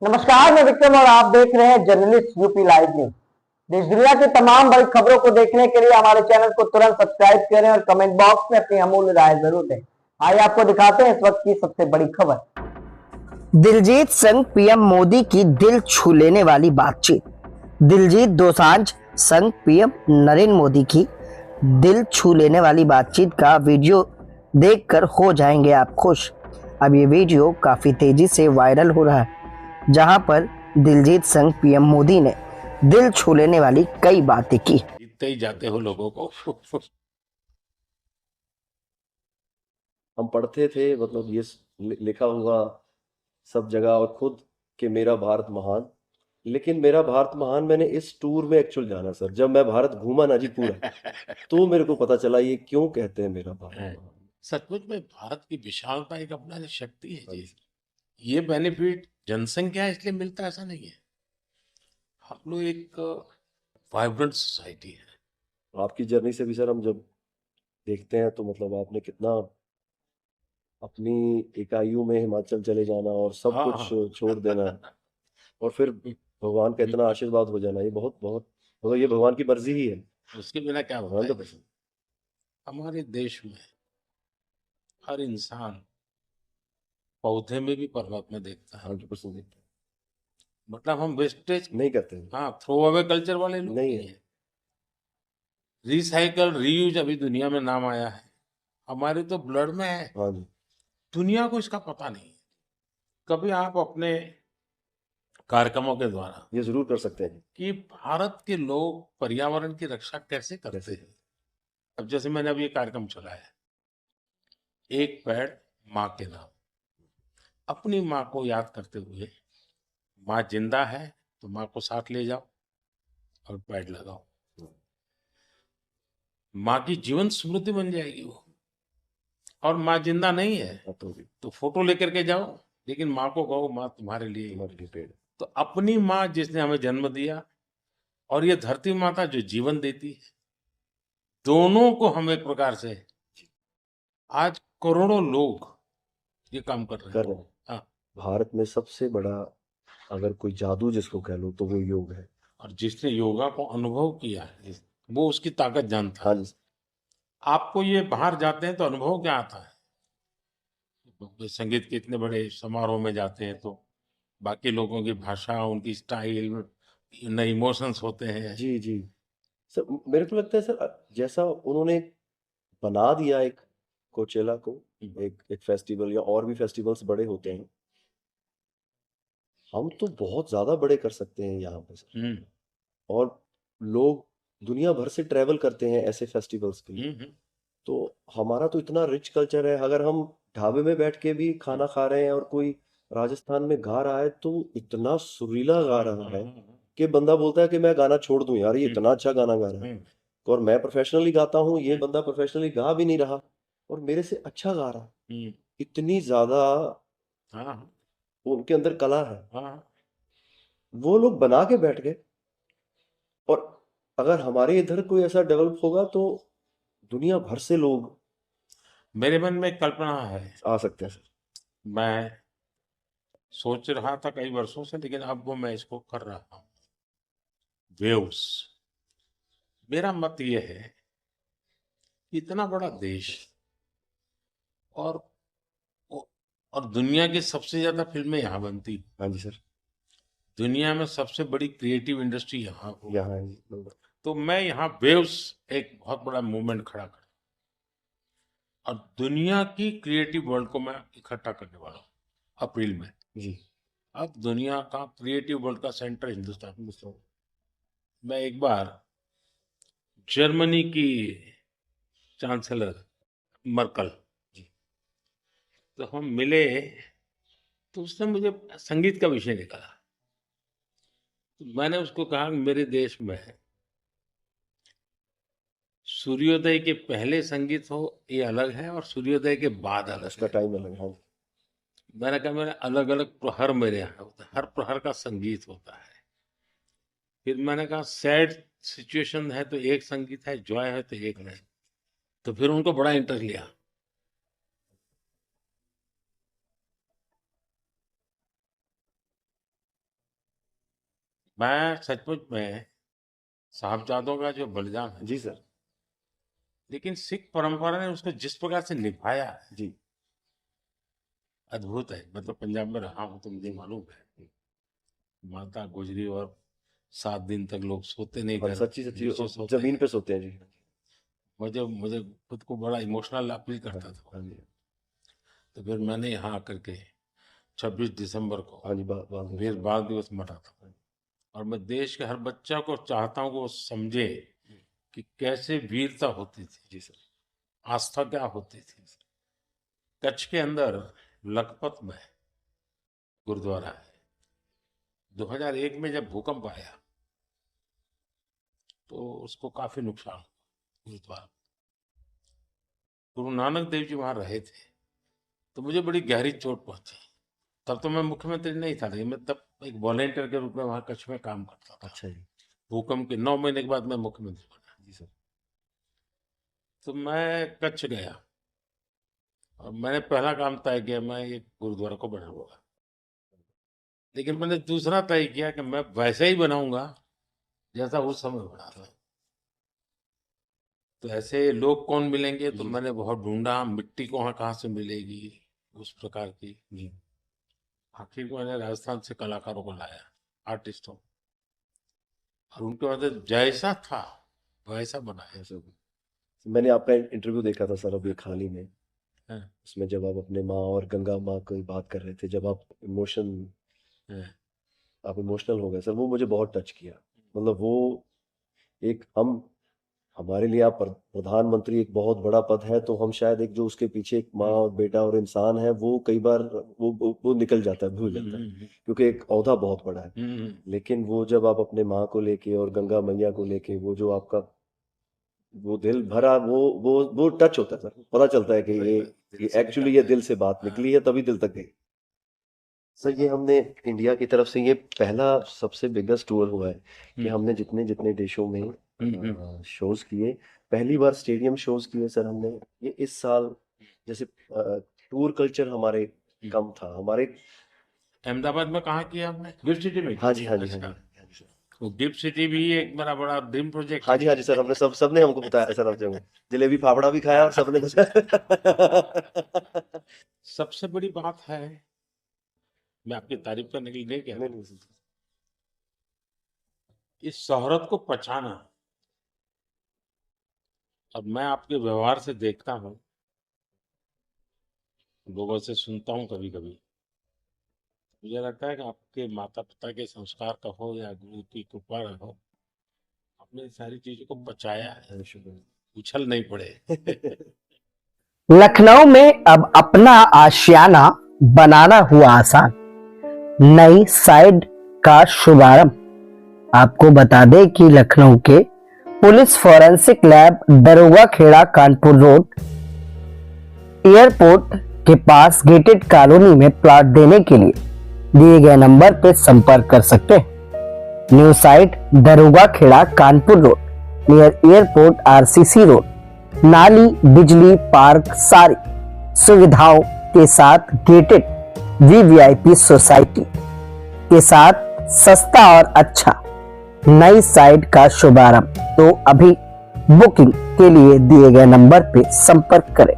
नमस्कार, मैं विक्रम और आप देख रहे हैं जर्नलिस्ट यूपी लाइव न्यूज। देश दुनिया की तमाम बड़ी खबरों को देखने के लिए हमारे चैनल को तुरंत सब्सक्राइब करें और कमेंट बॉक्स में अपनी अमूल्य राय जरूर दें। आइए आपको दिखाते हैं इस वक्त की सबसे बड़ी खबर। दिलजीत संग पीएम मोदी की दिल छू लेने वाली बातचीत। दिलजीत दोसांझ संग पीएम नरेंद्र मोदी की दिल छू लेने वाली बातचीत का वीडियो देखकर हो जाएंगे आप खुश। अब ये वीडियो काफी तेजी से वायरल हो रहा है, जहां पर दिलजीत संग पीएम मोदी ने दिल छू लेने वाली कई बातें की। जीतते ही जाते हो लोगों को। हम पढ़ते थे, मतलब ये लिखा हुआ सब जगह और खुद कि मेरा भारत महान। लेकिन मेरा भारत महान मैंने इस टूर में एक्चुअल जाना सर, जब मैं भारत घूमा ना जी पूरा, तो मेरे को पता चला ये क्यों कहते हैं मेरा भारत महान। सचमुच में भारत की विशालता एक अपना शक्ति है जी। ये बेनिफिट जनसंख्या इसलिए मिलता है ऐसा नहीं है। हम लोग एक वाइब्रेंट सोसाइटी है। आपकी जर्नी से भी सर हम जब देखते हैं तो मतलब आपने कितना अपनी इकाइयों में हिमाचल चले जाना और सब हाँ, कुछ छोड़ देना और फिर भगवान का इतना आशीर्वाद हो जाना, ये बहुत बहुत मतलब ये भगवान की मर्जी ही है। उसके बिना क्या होता है। 100%। हमारे देश में हर इंसान पौधे में भी परमात्मा देखता है। 100% मतलब हम वेस्टेज नहीं करते हैं। हाँ थ्रो अवे कल्चर वाले लोग नहीं नहीं है। है। रिसाइकल रीयूज अभी दुनिया में नाम आया है, हमारे तो ब्लड में है। हाँ जी। दुनिया को इसका पता नहीं है। कभी आप अपने कार्यक्रमों के द्वारा ये जरूर कर सकते हैं। कि भारत के लोग पर्यावरण की रक्षा कैसे करते हैं। अब जैसे मैंने अभी ये कार्यक्रम चलाया है, एक पेड़ माँ के नाम। अपनी माँ को याद करते हुए, माँ जिंदा है तो माँ को साथ ले जाओ और पेड़ लगाओ। माँ की जीवन स्मृति बन जाएगी वो। और माँ जिंदा नहीं है तो फोटो लेकर के जाओ, लेकिन माँ को कहो माँ तुम्हारे लिए पेड़। तो अपनी माँ जिसने हमें जन्म दिया और ये धरती माता जो जीवन देती है, दोनों को हम एक प्रकार से आज करोड़ों लोग ये काम कर रहे हैं। हाँ, भारत में सबसे बड़ा अगर कोई जादू जिसको कह लो तो वो योग है। और जिसने योगा को अनुभव किया है वो उसकी ताकत जानता हाँ है। जी। आपको ये बाहर जाते हैं तो अनुभव क्या आता है। संगीत के इतने बड़े समारोह में जाते हैं तो बाकी लोगों की भाषा, उनकी स्टाइल, नए इमोशंस होते हैं। जी जी सर, मेरे को लगता है सर जैसा उन्होंने बना दिया एक कोचेला को, एक फेस्टिवल या और भी फेस्टिवल्स बड़े होते हैं, हम तो बहुत ज्यादा बड़े कर सकते हैं यहाँ पे सर। और लोग दुनिया भर से ट्रेवल करते हैं ऐसे फेस्टिवल्स के लिए। तो हमारा तो इतना रिच कल्चर है, अगर हम ढाबे में बैठ के भी खाना खा रहे हैं और कोई राजस्थान में गा रहा है तो इतना सुरीला गा रहा है कि बंदा बोलता है कि मैं गाना छोड़ दूं यार, ये इतना अच्छा गाना गा रहा है। और मैं प्रोफेशनली गाता हूँ, ये बंदा प्रोफेशनली गा भी नहीं रहा और मेरे से अच्छा गा रहा है। इतनी ज्यादा उनके अंदर कला है। वो लोग बना के बैठ गए और अगर हमारे इधर कोई ऐसा डेवलप होगा तो दुनिया भर से लोग मेरे मन में एक कल्पना है, आ सकते हैं सर। मैं सोच रहा था कई वर्षों से, लेकिन अब वो मैं इसको कर रहा हूँ। वेव्स। मेरा मत ये है कि इतना बड़ा देश और और दुनिया की सबसे ज्यादा फिल्में यहाँ बनती। हाँ जी सर। दुनिया में सबसे बड़ी क्रिएटिव इंडस्ट्री यहाँ हो। यहाँ है। तो मैं यहाँ वेव्स एक बहुत बड़ा मूवमेंट खड़ा कर और दुनिया की क्रिएटिव वर्ल्ड को मैं इकट्ठा करने वाला हूँ अप्रैल में जी। अब दुनिया का क्रिएटिव वर्ल्ड का सेंटर हिंदुस्तान। मैं एक बार जर्मनी की चांसलर मर्कल जी, तो हम मिले तो उसने मुझे संगीत का विषय निकाला। तो मैंने उसको कहा कि मेरे देश में सूर्योदय के पहले संगीत हो ये अलग है और सूर्योदय के बाद अलग उसका है। टाइम अलग है। मैंने कहा मेरे अलग अलग प्रहर मेरे यहाँ होता है, हर प्रहर का संगीत होता है। फिर मैंने कहा सैड सिचुएशन है तो एक संगीत है, जॉय है तो एक नहीं। तो फिर उनको बड़ा इंटरेस्ट लिया। मैं सचमुच में साहबजादों का जो बलिदान है, जी सर। लेकिन सिख परंपरा ने उसको जिस प्रकार से निभाया है, जी। अद्भुत है। मतलब पंजाब में रहा हूँ तो मुझे मालूम है, माता गुजरी और 7 दिन तक लोग सोते नहीं, और घर सच्ची नीचे सच्ची सोते जमीन हैं। पे सोते हैं जी। मुझे मुझे खुद को बड़ा इमोशनल अपील करता था। हाँ जी। तो फिर मैंने यहाँ आकर के 26 दिसंबर को हाँ जी, बाल वीर बाल दिवस मना था, और मैं देश के हर बच्चा को चाहता हूँ कि वो समझे कि कैसे वीरता होती थी, जी सर। आस्था क्या होती थी। कच्छ के अंदर लखपत में गुरुद्वारा है। 2001 में जब भूकंप आया तो उसको काफी नुकसान हुआ। गुरुद्वारा, गुरु नानक देव जी वहां रहे थे, तो मुझे बड़ी गहरी चोट पहुंची। तब तो मैं मुख्यमंत्री नहीं था, लेकिन मैं तब एक वॉलेंटियर के रूप में वहां कच्छ में काम करता था। अच्छा जी। भूकंप के 9 महीने के बाद मैं मुख्यमंत्री बना। जी सर। तो मैं कच्छ गया और मैंने पहला काम तय किया, मैं एक गुरुद्वारा को बनाऊंगा। लेकिन मैंने दूसरा तय किया कि मैं वैसे ही बनाऊंगा जैसा उस समय बना था। तो ऐसे लोग कौन मिलेंगे, तो मैंने बहुत ढूंढा, मिट्टी कहाँ से मिलेगी उस प्रकार की। जी। आखिर मैंने राजस्थान से कलाकारों को लाया, आर्टिस्टों, और उनके बाद जैसा था वैसा बनाया। ऐसा मैंने आपका इंटरव्यू देखा था सर अभी हाल ही में। हाँ। उसमें जब आप अपने माँ और गंगा माँ की बात कर रहे थे, जब आप इमोशनल हो गए सर, वो मुझे बहुत टच किया। मतलब वो एक हमारे लिए आप प्रधानमंत्री एक बहुत बड़ा पद है, तो हम शायद एक जो उसके पीछे एक माँ और बेटा और इंसान है, वो कई बार वो निकल जाता है, भूल जाता है, क्योंकि एक ओहदा बहुत बड़ा है। लेकिन वो जब आप अपने माँ को लेके और गंगा मैया को लेके, वो जो आपका वो दिल भरा, वो टच होता है सर। पता चलता है कि ये एक्चुअली ये दिल से बात निकली है, तभी दिल तक गई। सर ये हमने इंडिया की तरफ से ये पहला सबसे बिगेस्ट टूर हुआ है कि हमने जितने जितने देशों में शोज किए, पहली बार स्टेडियम शोज किए सर हमने। ये इस साल जैसे टूर कल्चर हमारे कम था। हमारे अहमदाबाद में कहाँ किया हमने? गिफ्ट सिटी में। हाँ जी, हाँ जी, हाँ जी। वो गिफ्ट सिटी भी एक मेरा बड़ा ड्रीम प्रोजेक्ट। हाँ जी, हाँ जी सर, हमने सबने हमको बताया सर, हमने जलेबी फाफड़ा भी खाया और सबने सबसे बड़ी बात है, मैं आपकी तारीफ करने के लिए नहीं कह रहा, इस शोहरत को पहचाना। अब मैं आपके व्यवहार से देखता हूँ, लोगों से सुनता हूँ, कभी कभी मुझे लगता है कि आपके माता पिता के संस्कार का हो या गुरु की कृपा हो, आपने सारी चीजों को बचाया है, उछल नहीं पड़े। लखनऊ में अब अपना आशियाना बनाना हुआ आसान। नई साइड का शुभारंभ। आपको बता दें कि लखनऊ के पुलिस फॉरेंसिक लैब दरोगा खेड़ा कानपुर रोड एयरपोर्ट के पास गेटेड कॉलोनी में प्लॉट देने के लिए दिए गए नंबर पर संपर्क कर सकते हैं। New site Daroga Khera Kanpur road near airport RCC road, नाली, बिजली, पार्क, सारी सुविधाओं के साथ गेटेड वीवीआईपी सोसाइटी के साथ सस्ता और अच्छा नई साइट का शुभारंभ। तो अभी बुकिंग के लिए दिए गए नंबर पे संपर्क करें।